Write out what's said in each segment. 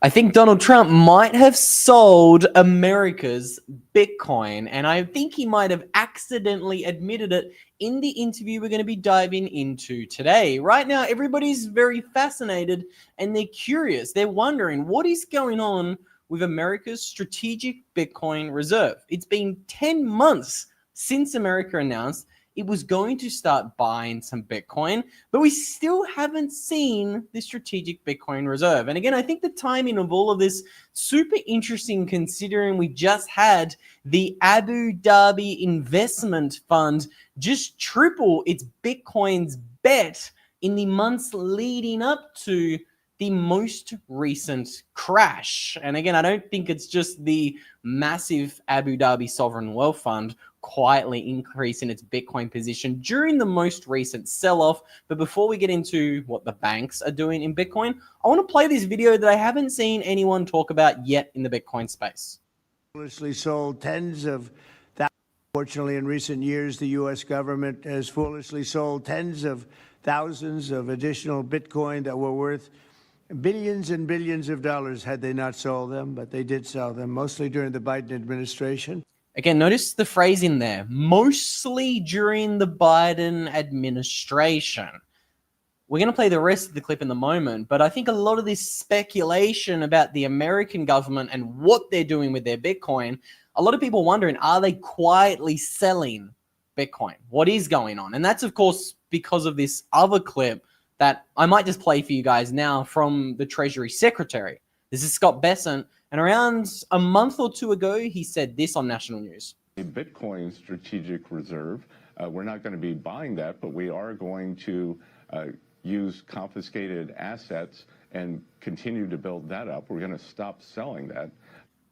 I think Donald Trump might have sold America's Bitcoin, and I think he might have accidentally admitted it in the interview we're going to be diving into today. Right now, everybody's very fascinated and they're curious. They're wondering what is going on with America's strategic Bitcoin reserve. It's been 10 months since America announced it was going to start buying some Bitcoin, but we still haven't seen the strategic Bitcoin reserve. And again, I think the timing of all of this super interesting, considering we just had the Abu Dhabi investment fund just triple its Bitcoin's bet in the months leading up to the most recent crash. And again, I don't think it's just the massive Abu Dhabi sovereign wealth fund quietly increasing its Bitcoin position during the most recent sell-off. But before we get into what the banks are doing in Bitcoin, I want to play this video that I haven't seen anyone talk about yet in the Bitcoin space. Foolishly sold tens of thousands. Fortunately, in recent years, the U.S. government has foolishly sold tens of thousands of additional Bitcoin that were worth billions and billions of dollars had they not sold them, but they did sell them, mostly during the Biden administration. Again, notice the phrase in there, mostly during the Biden administration. We're going to play the rest of the clip in the moment, but I think a lot of this speculation about the American government and what they're doing with their Bitcoin, a lot of people wondering, are they quietly selling Bitcoin? What is going on? And that's, of course, because of this other clip that I might just play for you guys now from the Treasury Secretary. This is Scott Bessent, and around a month or two ago, he said this on national news. A Bitcoin strategic reserve, we're not going to be buying that, but we are going to use confiscated assets and continue to build that up. We're going to stop selling that.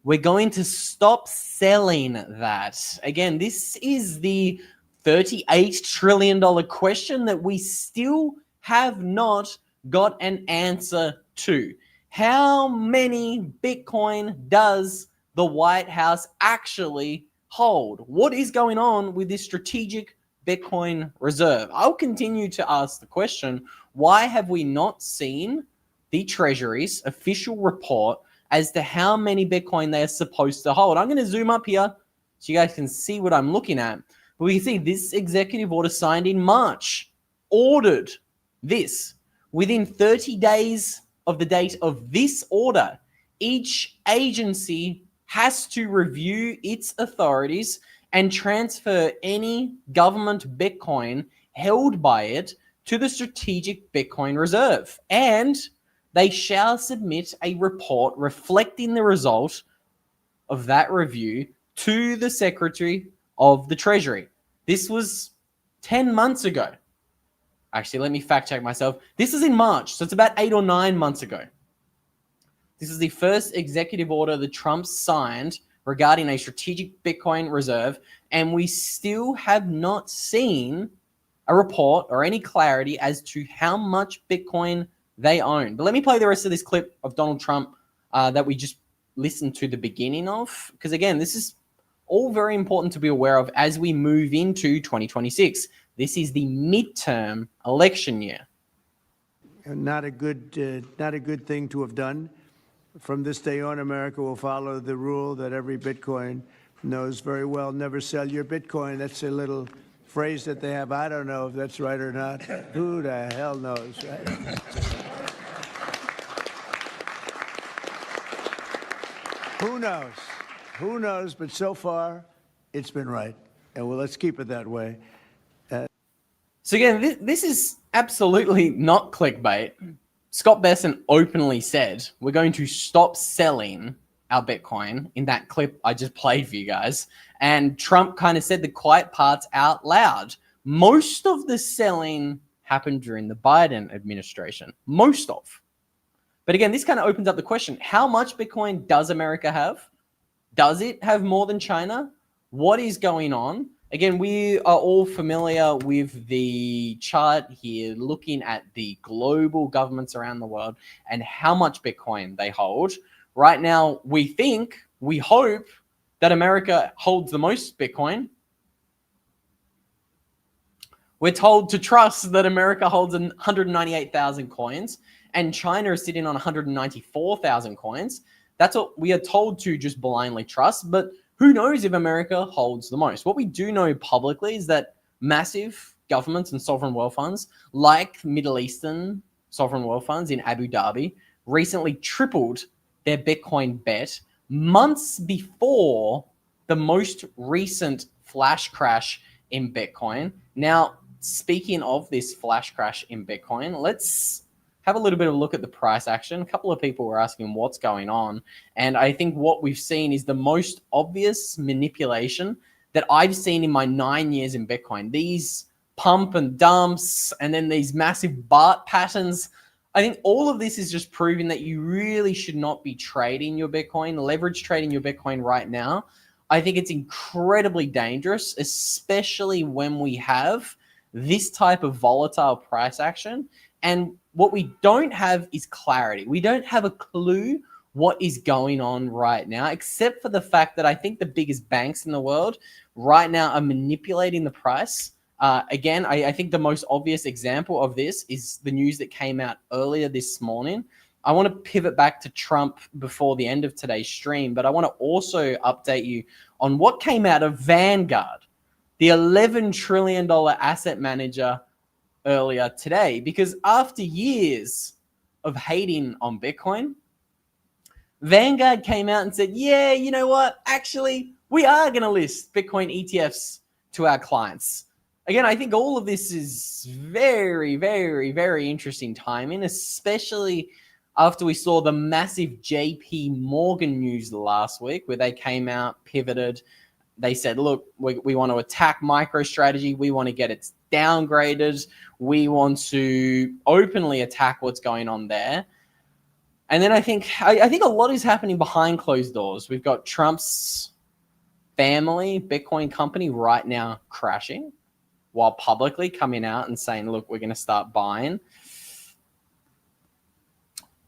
We're going to stop selling that. Again, this is the $38 trillion question that we still have not got an answer to. How many Bitcoin does the White House actually hold? What is going on with this strategic Bitcoin reserve? I'll continue to ask the question, why have we not seen the Treasury's official report as to how many Bitcoin they are supposed to hold? I'm going to zoom up here so you guys can see what I'm looking at. But we can see this executive order signed in March ordered this. Within 30 days of the date of this order, each agency has to review its authorities and transfer any government Bitcoin held by it to the strategic Bitcoin reserve. And they shall submit a report reflecting the result of that review to the Secretary of the Treasury. This was 10 months ago. Actually, let me fact check myself. This is in March, so it's about 8 or 9 months ago. This is the first executive order that Trump signed regarding a strategic Bitcoin reserve, and we still have not seen a report or any clarity as to how much Bitcoin they own. But let me play the rest of this clip of Donald Trump that we just listened to the beginning of, because again, this is all very important to be aware of as we move into 2026. This is the midterm election year. Not a good thing to have done. From this day on, America will follow the rule that every Bitcoin knows very well: never sell your Bitcoin. That's a little phrase that they have. I don't know if that's right or not. Who the hell knows, right? Who knows? Who knows? But so far, it's been right. And well, let's keep it that way. So again, this is absolutely not clickbait. Scott Bessent openly said, we're going to stop selling our Bitcoin in that clip I just played for you guys. And Trump kind of said the quiet parts out loud. Most of the selling happened during the Biden administration. Most of. But again, this kind of opens up the question, how much Bitcoin does America have? Does it have more than China? What is going on? Again, we are all familiar with the chart here, looking at the global governments around the world and how much Bitcoin they hold. Right now, we hope that America holds the most Bitcoin. We're told to trust that America holds 198,000 coins. and China is sitting on 194,000 coins. That's what we are told to just blindly trust. But who knows if America holds the most? What we do know publicly is that massive governments and sovereign wealth funds, like Middle Eastern sovereign wealth funds in Abu Dhabi, recently tripled their Bitcoin bet months before the most recent flash crash in Bitcoin. Now, speaking of this flash crash in Bitcoin, let's have a little bit of a look at the price action. A couple of people were asking what's going on. And I think what we've seen is the most obvious manipulation that I've seen in my 9 years in Bitcoin. These pump and dumps, and then these massive BART patterns. I think all of this is just proving that you really should not be trading your Bitcoin, leverage trading your Bitcoin right now. I think it's incredibly dangerous, especially when we have this type of volatile price action. And what we don't have is clarity. We don't have a clue what is going on right now, except for the fact that I think the biggest banks in the world right now are manipulating the price. Again, I think the most obvious example of this is the news that came out earlier this morning. I want to pivot back to Trump before the end of today's stream, but I want to also update you on what came out of Vanguard, the $11 trillion asset manager, earlier today. Because after years of hating on Bitcoin, Vanguard came out and said, yeah, you know what? Actually, we are going to list Bitcoin ETFs to our clients. Again, I think all of this is very, very, very interesting timing, especially after we saw the massive JP Morgan news last week, where they came out, pivoted. They said, look, we want to attack MicroStrategy. We want to get it downgraded. We want to openly attack what's going on there. And then I think a lot is happening behind closed doors. We've got Trump's family Bitcoin company right now crashing, while publicly coming out and saying, look, we're going to start buying.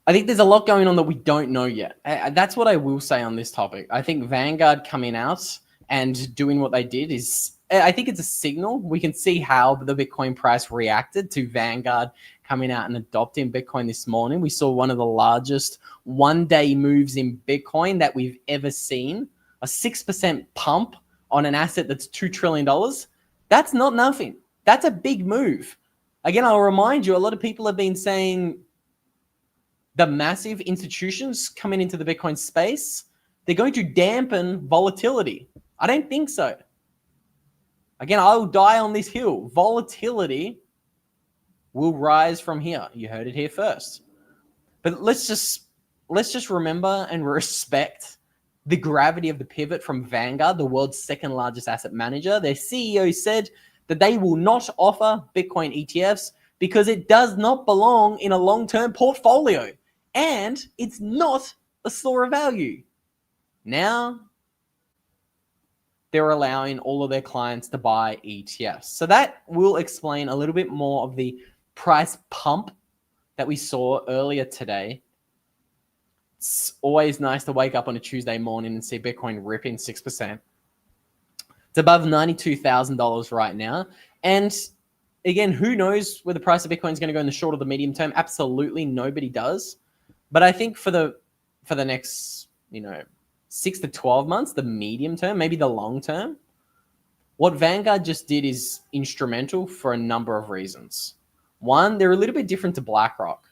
I think there's a lot going on that we don't know yet. That's what I will say on this topic. I think Vanguard coming out and doing what they did is, I think it's a signal. We can see how the Bitcoin price reacted to Vanguard coming out and adopting Bitcoin this morning. We saw one of the largest one-day moves in Bitcoin that we've ever seen, a 6% pump on an asset that's $2 trillion. That's not nothing. That's a big move. Again, I'll remind you, a lot of people have been saying the massive institutions coming into the Bitcoin space, they're going to dampen volatility. I don't think so. Again, I'll die on this hill. Volatility will rise from here. You heard it here first. But let's just remember and respect the gravity of the pivot from Vanguard, the world's second largest asset manager. Their CEO said that they will not offer Bitcoin ETFs because it does not belong in a long-term portfolio and it's not a store of value. Now, they're allowing all of their clients to buy ETFs. So that will explain a little bit more of the price pump that we saw earlier today. It's always nice to wake up on a Tuesday morning and see Bitcoin ripping 6%. It's above $92,000 right now. And again, who knows where the price of Bitcoin is going to go in the short or the medium term? Absolutely nobody does. But I think for the next, 6 to 12 months, the medium term, maybe the long term, what Vanguard just did is instrumental for a number of reasons. One, they're a little bit different to BlackRock.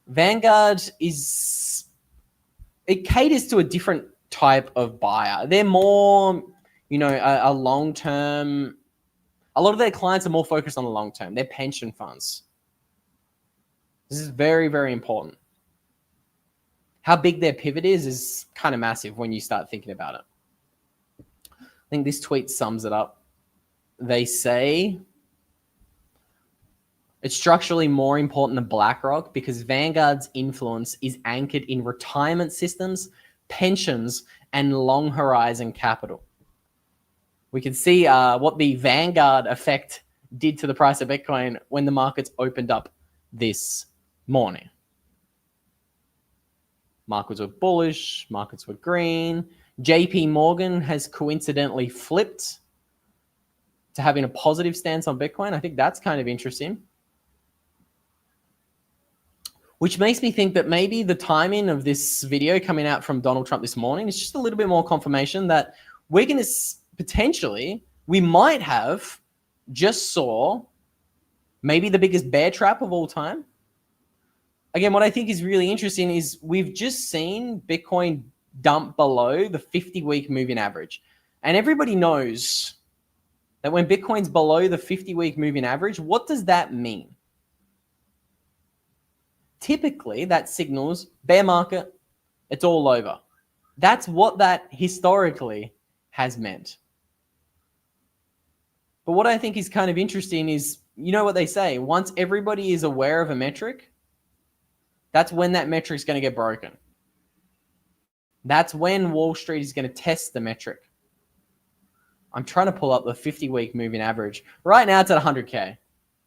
Vanguard it caters to a different type of buyer. They're more, a long-term, a lot of their clients are more focused on the long term. They're pension funds. This is very, very important. How big their pivot is kind of massive when you start thinking about it. I think this tweet sums it up. They say it's structurally more important than BlackRock because Vanguard's influence is anchored in retirement systems, pensions, and long horizon capital. We can see what the Vanguard effect did to the price of Bitcoin when the markets opened up this morning. Markets were bullish, markets were green. JP Morgan has coincidentally flipped to having a positive stance on Bitcoin. I think that's kind of interesting. which makes me think that maybe the timing of this video coming out from Donald Trump this morning is just a little bit more confirmation that we're going to potentially, we might have just saw maybe the biggest bear trap of all time. Again, what I think is really interesting is we've just seen Bitcoin dump below the 50-week moving average. And everybody knows that when Bitcoin's below the 50-week moving average, what does that mean? Typically, that signals bear market, it's all over. That's what that historically has meant. But what I think is kind of interesting is, you know what they say, once everybody is aware of a metric, that's when that metric is going to get broken. That's when Wall Street is going to test the metric. I'm trying to pull up the 50-week moving average. Right now, it's at 100K. You're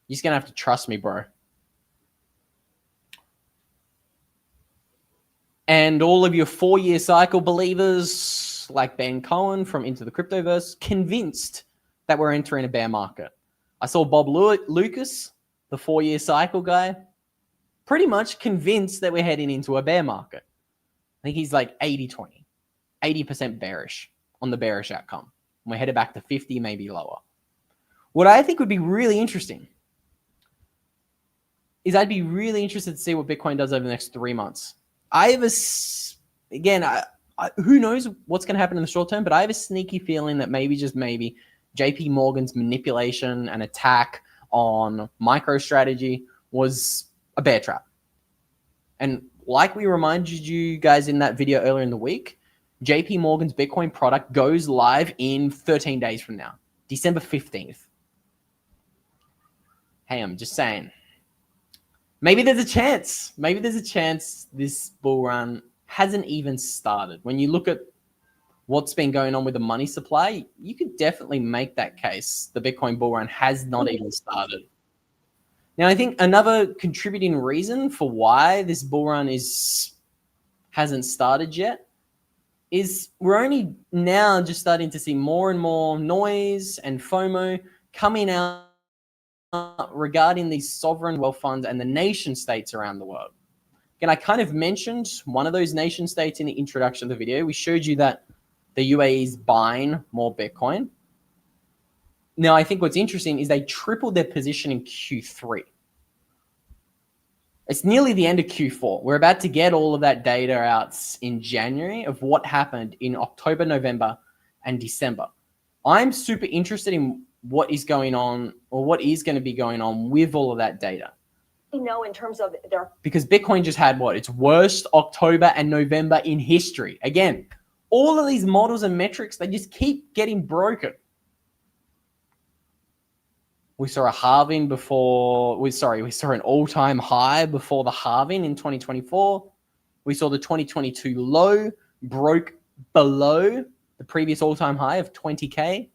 just going to have to trust me, bro. And all of your 4-year cycle believers like Ben Cohen from Into the Cryptoverse convinced that we're entering a bear market. I saw Bob Lucas, the 4-year cycle guy, pretty much convinced that we're heading into a bear market. I think he's like 80-20, 80% bearish on the bearish outcome. We're headed back to 50, maybe lower. What I think would be really interesting is I'd be really interested to see what Bitcoin does over the next 3 months. I have who knows what's going to happen in the short term, but I have a sneaky feeling that maybe, just maybe, JP Morgan's manipulation and attack on MicroStrategy was a bear trap. And like we reminded you guys in that video earlier in the week, JP Morgan's Bitcoin product goes live in 13 days from now, December 15th. Hey, I'm just saying. Maybe there's a chance. Maybe there's a chance this bull run hasn't even started. When you look at what's been going on with the money supply, you could definitely make that case. The Bitcoin bull run has not even started. Now, I think another contributing reason for why this bull run hasn't started yet is we're only now just starting to see more and more noise and FOMO coming out regarding these sovereign wealth funds and the nation states around the world. Again, I kind of mentioned one of those nation states in the introduction of the video. We showed you that the UAE is buying more Bitcoin. Now, I think what's interesting is they tripled their position in Q3. It's nearly the end of Q4. We're about to get all of that data out in January of what happened in October, November, and December. I'm super interested in what is going on, or what is going to be going on with all of that data. You know, in terms of because Bitcoin just had its worst October and November in history. Again, all of these models and metrics, they just keep getting broken. We saw a halving we saw an all-time high before the halving in 2024. We saw the 2022 low broke below the previous all-time high of 20K.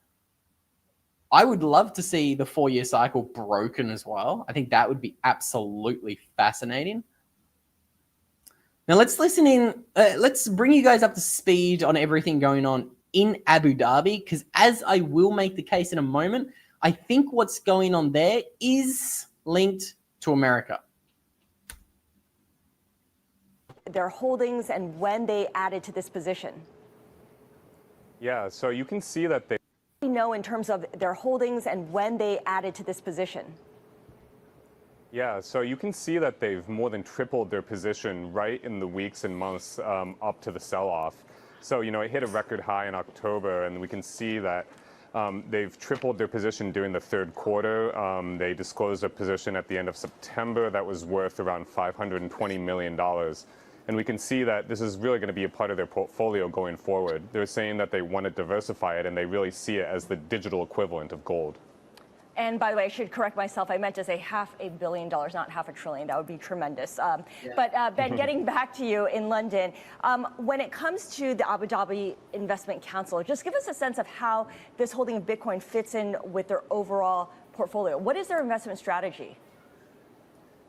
I would love to see the 4-year cycle broken as well. I think that would be absolutely fascinating. Now let's listen in. Let's bring you guys up to speed on everything going on in Abu Dhabi, because as I will make the case in a moment, I think what's going on there is linked to America. Their holdings and when they added to this position. Yeah, so you can see that they know in terms of their holdings and when they added to this position. Yeah, so you can see that they've more than tripled their position right in the weeks and months up to the sell-off. So, it hit a record high in October, and we can see that they've tripled their position during the third quarter. They disclosed a position at the end of September that was worth around $520 million. And we can see that this is really going to be a part of their portfolio going forward. They're saying that they want to diversify it, and they really see it as the digital equivalent of gold. And by the way, I should correct myself. I meant to say $500 million, not $500 billion. That would be tremendous. But Ben, getting back to you in London, when it comes to the Abu Dhabi Investment Council, just give us a sense of how this holding of Bitcoin fits in with their overall portfolio. What is their investment strategy?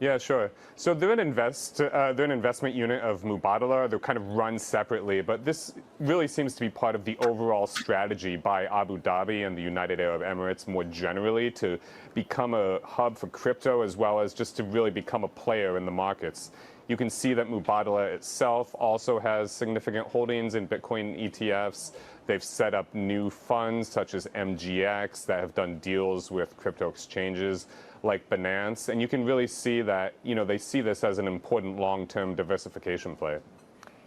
Yeah, sure. So they're an investment unit of Mubadala. They're kind of run separately, but this really seems to be part of the overall strategy by Abu Dhabi and the United Arab Emirates more generally to become a hub for crypto, as well as just to really become a player in the markets. You can see that Mubadala itself also has significant holdings in Bitcoin ETFs. They've set up new funds such as MGX that have done deals with crypto exchanges like Binance. And you can really see that, they see this as an important long-term diversification play.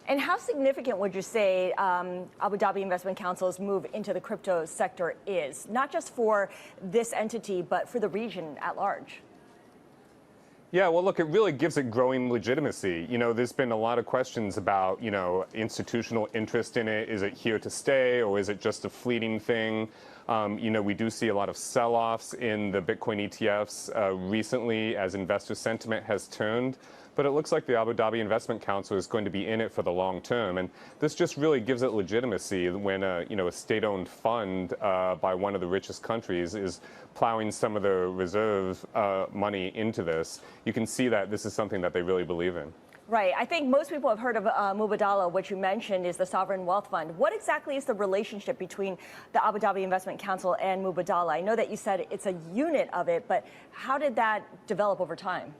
And how significant would you say Abu Dhabi Investment Council's move into the crypto sector is, not just for this entity, but for the region at large? Yeah, well, look, it really gives it growing legitimacy. There's been a lot of questions about, institutional interest in it. Is it here to stay, or is it just a fleeting thing? We do see a lot of sell-offs in the Bitcoin ETFs recently as investor sentiment has turned. But it looks like the Abu Dhabi Investment Council is going to be in it for the long term. And this just really gives it legitimacy when a state-owned fund by one of the richest countries is plowing some of the reserve money into this. You can see that this is something that they really believe in. Right. I think most people have heard of Mubadala, which you mentioned is the sovereign wealth fund. What exactly is the relationship between the Abu Dhabi Investment Council and Mubadala? I know that you said it's a unit of it, but how did that develop over time?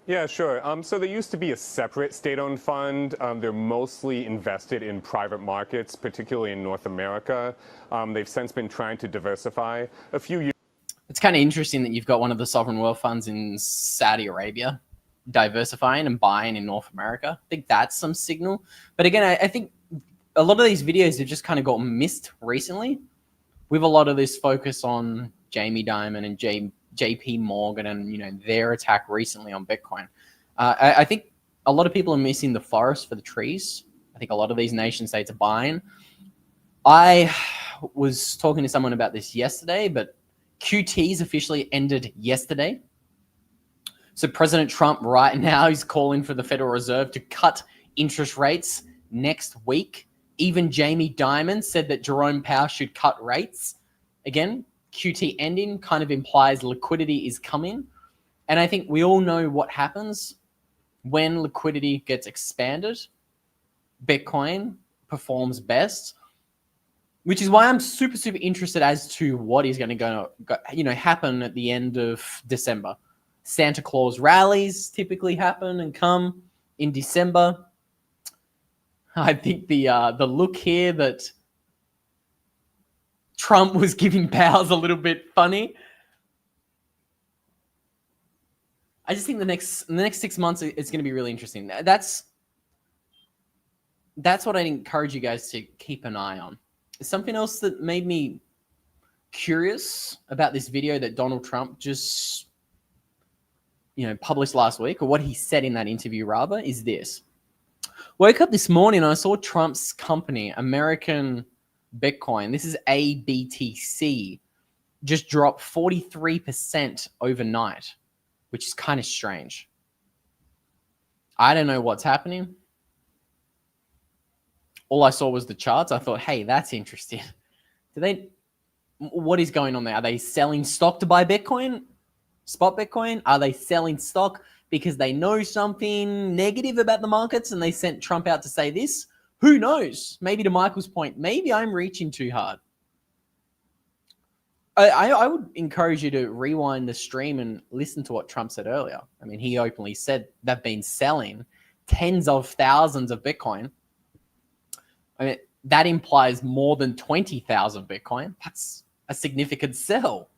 Yeah, sure. So there used to be a separate state-owned fund. They're mostly invested in private markets, particularly in North America. They've since been trying to diversify. A few years. It's kind of interesting that you've got one of the sovereign wealth funds in Saudi Arabia diversifying and buying in North America. I think that's some signal. But again, I think a lot of these videos have just kind of got missed recently with a lot of this focus on Jamie Dimon and JP Morgan and their attack recently on Bitcoin. I think a lot of people are missing the forest for the trees. I think a lot of these nation states are buying. I was talking to someone about this yesterday, but QT's officially ended yesterday. So President Trump right now is calling for the Federal Reserve to cut interest rates next week. Even Jamie Dimon said that Jerome Powell should cut rates. Again, QT ending kind of implies liquidity is coming. And I think we all know what happens when liquidity gets expanded. Bitcoin performs best, which is why I'm super, super interested as to what is going to go, happen at the end of December. Santa Claus rallies typically happen and come in December. I think the look here that Trump was giving Powell's a little bit funny. I just think the next 6 months it's going to be really interesting. That's what I'd encourage you guys to keep an eye on. Something else that made me curious about this video that Donald Trump just published last week, or what he said in that interview rather, is this. Woke up this morning and I saw Trump's company, American Bitcoin, this is ABTC, just dropped 43% overnight, which is kind of strange. I don't know what's happening. All I saw was the charts. I thought, hey, that's interesting. What is going on there? Are they selling stock to buy Bitcoin? Spot Bitcoin? Are they selling stock because they know something negative about the markets and they sent Trump out to say this? Who knows? Maybe to Michael's point, maybe I'm reaching too hard. I would encourage you to rewind the stream and listen to what Trump said earlier. I mean, he openly said they've been selling tens of thousands of Bitcoin. I mean, that implies more than 20,000 Bitcoin. That's a significant sell,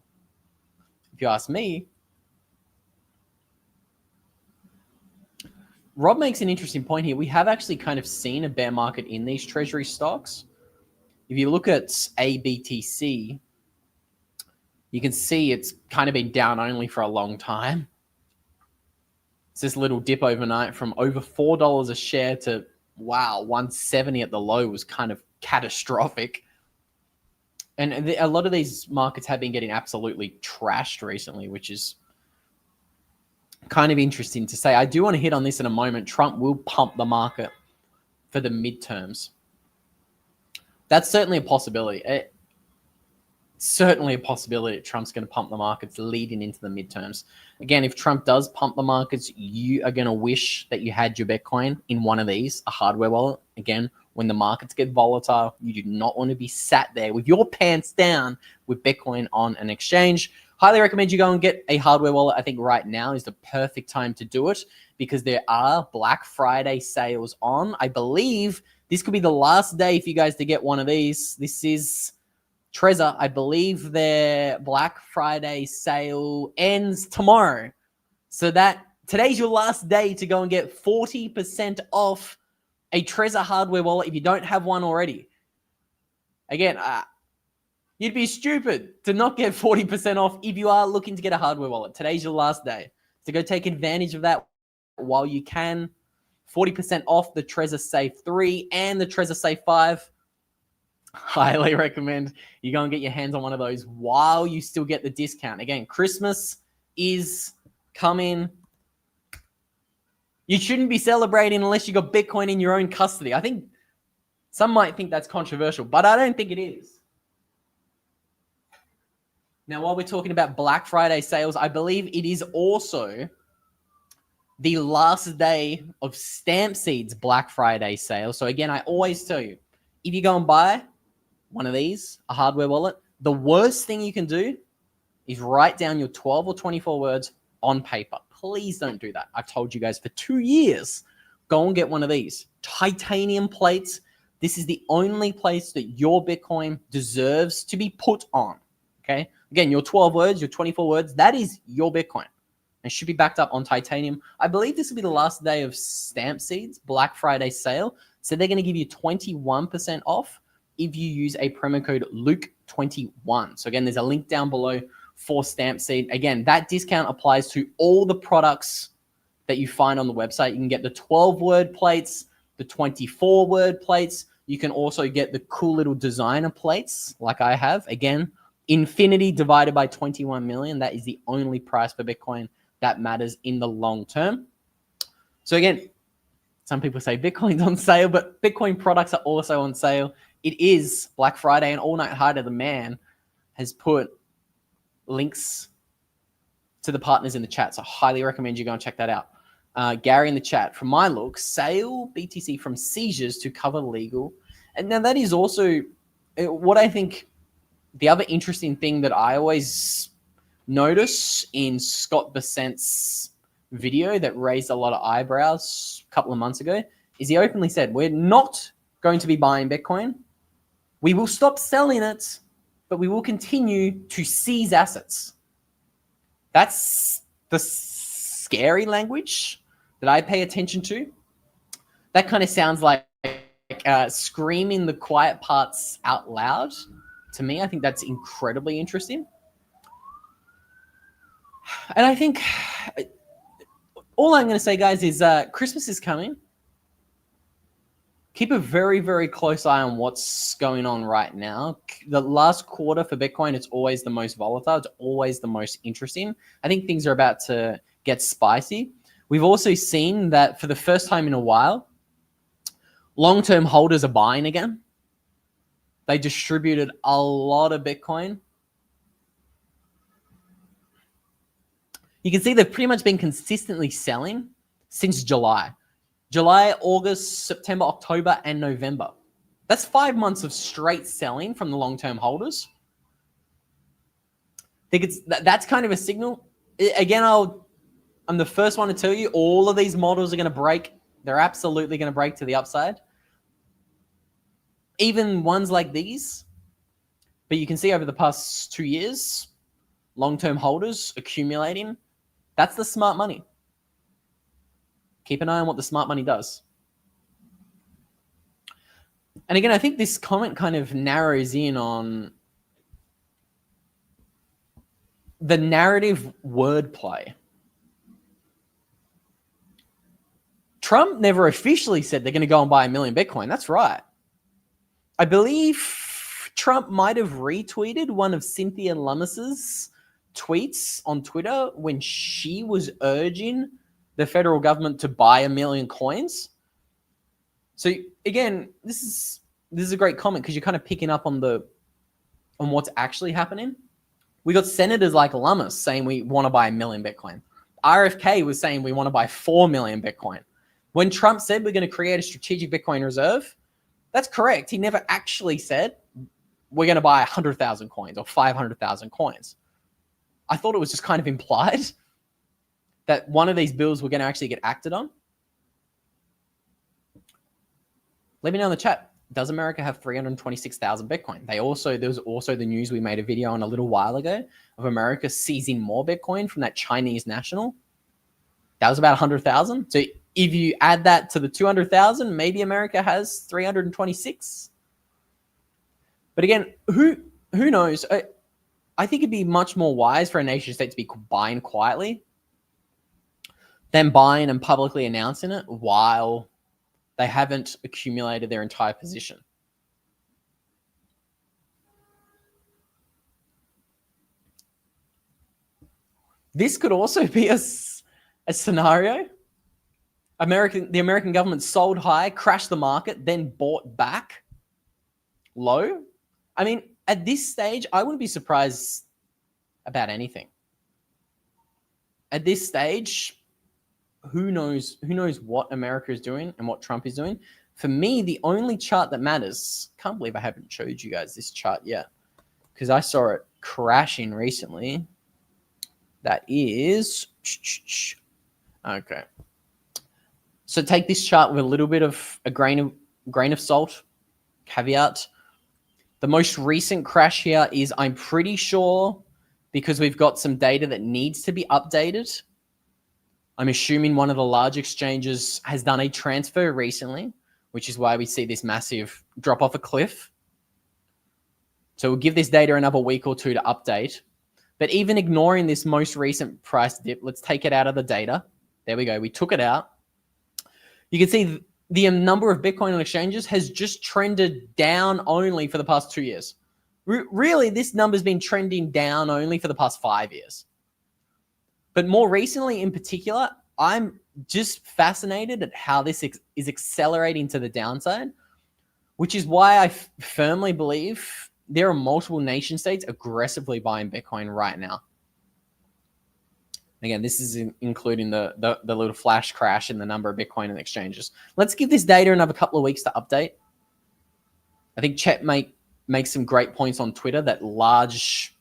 if you ask me. Rob makes an interesting point here. We have actually kind of seen a bear market in these treasury stocks. If you look at ABTC, you can see it's kind of been down only for a long time. It's this little dip overnight from over $4 a share to, wow, 170 at the low was kind of catastrophic. And a lot of these markets have been getting absolutely trashed recently, which is kind of interesting to say. I do want to hit on this in a moment. Trump will pump the market for the midterms. That's certainly a possibility. Certainly a possibility that Trump's going to pump the markets leading into the midterms. Again, if Trump does pump the markets, you are going to wish that you had your Bitcoin in one of these, a hardware wallet. Again, when the markets get volatile, you do not want to be sat there with your pants down with Bitcoin on an exchange. highly recommend you go and get a hardware wallet. I think right now is the perfect time to do it because there are Black Friday sales on. I believe this could be the last day for you guys to get one of these. This is Trezor. I believe their Black Friday sale ends tomorrow. So that today's your last day to go and get 40% off a Trezor hardware wallet if you don't have one already. Again, you'd be stupid to not get 40% off if you are looking to get a hardware wallet. Today's your last day. So go take advantage of that while you can. 40% off the Trezor Safe 3 and the Trezor Safe 5. Highly recommend you go and get your hands on one of those while you still get the discount. Again, Christmas is coming. You shouldn't be celebrating unless you got Bitcoin in your own custody. I think some might think that's controversial, but I don't think it is. Now, while we're talking about Black Friday sales, I believe it is also the last day of Stampseed's Black Friday sale. So again, I always tell you, if you go and buy one of these, a hardware wallet, the worst thing you can do is write down your 12 or 24 words on paper. Please don't do that. I've told you guys for 2 years, go and get one of these. Titanium plates. This is the only place that your Bitcoin deserves to be put on. Okay? Again, your 12 words, your 24 words, that is your Bitcoin and should be backed up on titanium. I believe this will be the last day of Stampseed's Black Friday sale. So they're going to give you 21% off if you use a promo code Luke21. So again, there's a link down below for Stampseed. Again, that discount applies to all the products that you find on the website. You can get the 12-word plates, the 24-word plates. You can also get the cool little designer plates like I have. Again, infinity divided by 21 million. That is the only price for Bitcoin that matters in the long term. So again, some people say Bitcoin's on sale, but Bitcoin products are also on sale. It is Black Friday, and All Night High to the Man has put links to the partners in the chat. So I highly recommend you go and check that out. Gary in the chat, from my look, sale BTC from seizures to cover legal. And now that is also what I think. The other interesting thing that I always notice in Scott Bessent's video that raised a lot of eyebrows a couple of months ago is he openly said, we're not going to be buying Bitcoin. We will stop selling it, but we will continue to seize assets. That's the scary language that I pay attention to. That kind of sounds like screaming the quiet parts out loud. To me, I think that's incredibly interesting. And I think all I'm going to say, guys, is Christmas is coming. Keep a very, very close eye on what's going on right now. The last quarter for Bitcoin, it's always the most volatile. It's always the most interesting. I think things are about to get spicy. We've also seen that for the first time in a while, long-term holders are buying again. They distributed a lot of Bitcoin. You can see they've pretty much been consistently selling since July. July, August, September, October, and November. That's 5 months of straight selling from the long-term holders. I think that's kind of a signal. Again, I'm the first one to tell you all of these models are going to break. They're absolutely going to break to the upside. Even ones like these. But you can see over the past 2 years, long-term holders accumulating. That's the smart money. Keep an eye on what the smart money does. And again, I think this comment kind of narrows in on the narrative wordplay. Trump never officially said they're going to go and buy 1 million Bitcoin. That's right. I believe Trump might have retweeted one of Cynthia Lummis's tweets on Twitter when she was urging the federal government to buy 1 million coins. So again, this is a great comment because you're kind of picking up on what's actually happening. We got senators like Lummis saying we want to buy 1 million Bitcoin. RFK was saying we want to buy 4 million Bitcoin. When Trump said we're going to create a strategic Bitcoin reserve, that's correct. He never actually said we're going to buy 100,000 coins or 500,000 coins. I thought it was just kind of implied that one of these bills were going to actually get acted on. Let me know in the chat. Does America have 326,000 Bitcoin? There was also the news we made a video on a little while ago of America seizing more Bitcoin from that Chinese national. That was about 100,000. So if you add that to the 200,000, maybe America has 326. But again, who knows? I think it'd be much more wise for a nation state to be buying quietly than buying and publicly announcing it while they haven't accumulated their entire position. This could also be a scenario. The American government sold high, crashed the market, then bought back low. I mean, at this stage, I wouldn't be surprised about anything. At this stage, who knows what America is doing and what Trump is doing. For me, the only chart that matters, can't believe I haven't showed you guys this chart yet, because I saw it crashing recently. That is, okay. So take this chart with a little bit of a grain of salt, caveat. The most recent crash here is, I'm pretty sure, because we've got some data that needs to be updated. I'm assuming one of the large exchanges has done a transfer recently, which is why we see this massive drop off a cliff. So we'll give this data another week or two to update. But even ignoring this most recent price dip, let's take it out of the data. There we go. We took it out. You can see the number of Bitcoin on exchanges has just trended down only for the past 2 years. Really, this number's been trending down only for the past 5 years. But more recently, in particular, I'm just fascinated at how this is accelerating to the downside, which is why I firmly believe there are multiple nation states aggressively buying Bitcoin right now. Again, this is including the little flash crash in the number of Bitcoin and exchanges. Let's give this data another couple of weeks to update. I think Chet makes some great points on Twitter that large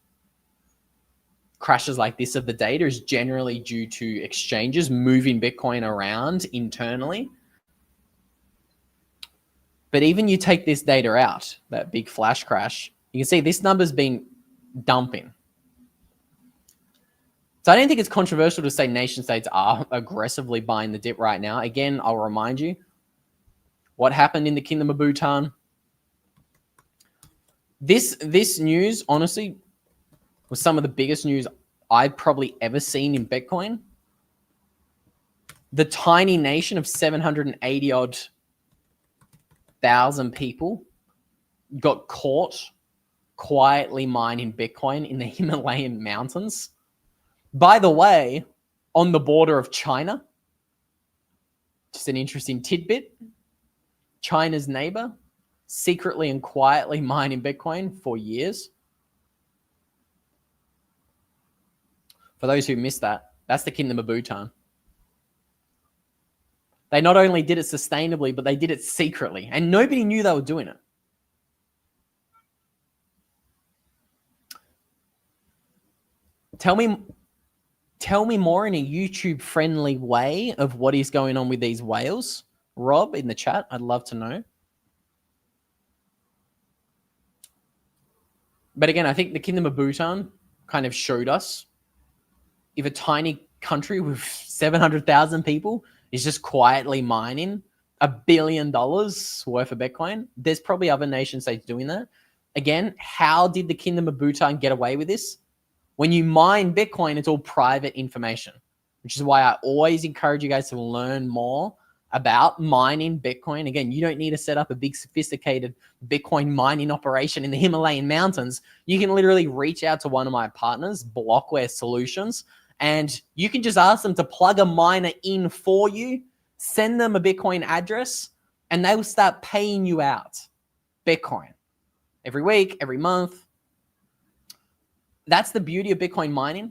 crashes like this of the data is generally due to exchanges moving Bitcoin around internally. But even you take this data out, that big flash crash, you can see this number's been dumping. So I don't think it's controversial to say nation states are aggressively buying the dip right now. Again, I'll remind you what happened in the Kingdom of Bhutan. This news, honestly, was some of the biggest news I've probably ever seen in Bitcoin. The tiny nation of 780 odd thousand people got caught quietly mining Bitcoin in the Himalayan mountains. By the way, on the border of China, just an interesting tidbit, China's neighbor secretly and quietly mining Bitcoin for years. For those who missed that, that's the Kingdom of Bhutan. They not only did it sustainably, but they did it secretly, and nobody knew they were doing it. Tell me more in a YouTube-friendly way of what is going on with these whales. Rob, in the chat, I'd love to know. But again, I think the Kingdom of Bhutan kind of showed us if a tiny country with 700,000 people is just quietly mining $1 billion worth of Bitcoin, there's probably other nation states doing that. Again, how did the Kingdom of Bhutan get away with this? When you mine Bitcoin, it's all private information, which is why I always encourage you guys to learn more about mining Bitcoin. Again, you don't need to set up a big sophisticated Bitcoin mining operation in the Himalayan mountains. You can literally reach out to one of my partners, Blockware Solutions, and you can just ask them to plug a miner in for you, send them a Bitcoin address, and they will start paying you out Bitcoin every week, every month. That's the beauty of Bitcoin mining.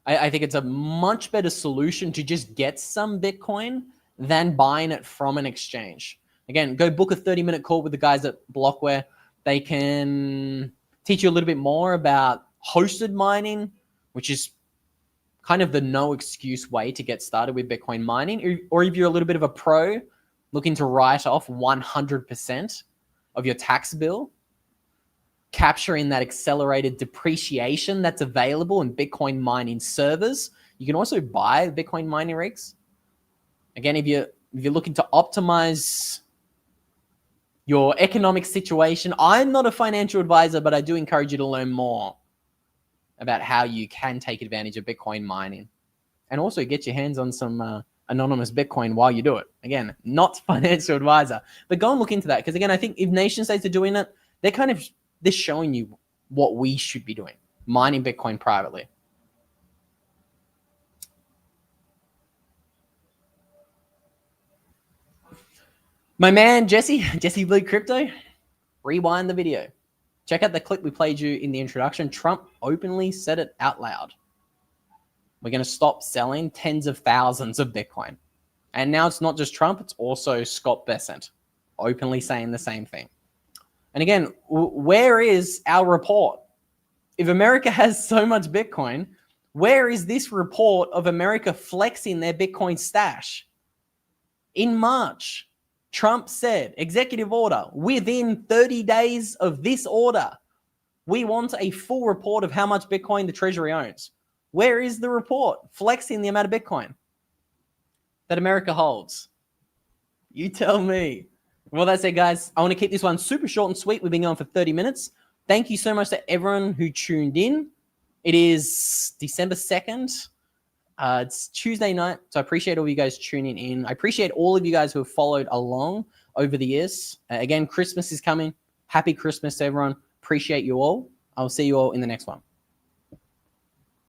I think it's a much better solution to just get some Bitcoin than buying it from an exchange. Again, go book a 30-minute call with the guys at Blockware. They can teach you a little bit more about hosted mining, which is kind of the no excuse way to get started with Bitcoin mining, or if you're a little bit of a pro looking to write off 100% of your tax bill, capturing that accelerated depreciation that's available in Bitcoin mining servers. You can also buy Bitcoin mining rigs. Again, if you're looking to optimize your economic situation, I'm not a financial advisor, but I do encourage you to learn more about how you can take advantage of Bitcoin mining and also get your hands on some anonymous Bitcoin while you do it. Again, not financial advisor, but go and look into that. Because again, I think if nation states are doing it, they're showing you what we should be doing, mining Bitcoin privately. My man, Jesse Blue Crypto, rewind the video. Check out the clip we played you in the introduction. Trump openly said it out loud. We're going to stop selling tens of thousands of Bitcoin. And now it's not just Trump, it's also Scott Bessent openly saying the same thing. And again, where is our report? If America has so much Bitcoin, where is this report of America flexing their Bitcoin stash? In March, Trump said, executive order, within 30 days of this order, we want a full report of how much Bitcoin the Treasury owns. Where is the report flexing the amount of Bitcoin that America holds? You tell me. Well, that's it, guys. I want to keep this one super short and sweet. We've been going for 30 minutes. Thank you so much to everyone who tuned in. It is December 2nd. It's Tuesday night, so I appreciate all of you guys tuning in. I appreciate all of you guys who have followed along over the years. Again, Christmas is coming. Happy Christmas to everyone. Appreciate you all. I'll see you all in the next one.